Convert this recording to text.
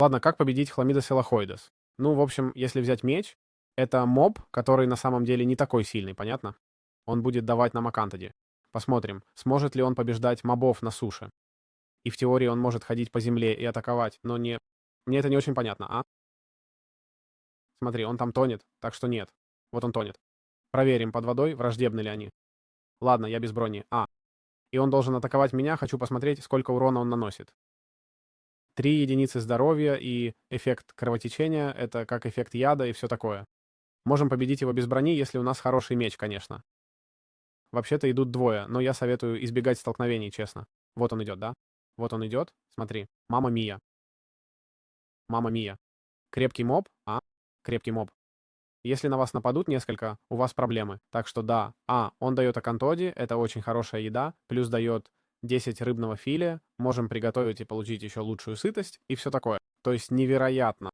Ладно, как победить Хламидос Элохоидес? Ну, в общем, если взять меч, это моб, который на самом деле не такой сильный, понятно? Он будет давать нам Акантади. Посмотрим, сможет ли он побеждать мобов на суше. И в теории он может ходить по земле и атаковать, но не... Мне это не очень понятно, а? Смотри, он там тонет, так что нет. Вот он тонет. Проверим под водой, враждебны ли они. Ладно, я без брони. И он должен атаковать меня, хочу посмотреть, сколько урона он наносит. 3 единицы здоровья и эффект кровотечения — это как эффект яда и все такое. Можем победить его без брони, если у нас хороший меч, конечно. Вообще-то идут двое, но я советую избегать столкновений, честно. Вот он идет, да? Вот он идет. Смотри. Мама Мия. Мама Мия. Крепкий моб, а? Крепкий моб. Если на вас нападут несколько, у вас проблемы. Так что да. Он дает акантоди, это очень хорошая еда, плюс дает 10 рыбного филе, можем приготовить и получить еще лучшую сытость и все такое. То есть невероятно.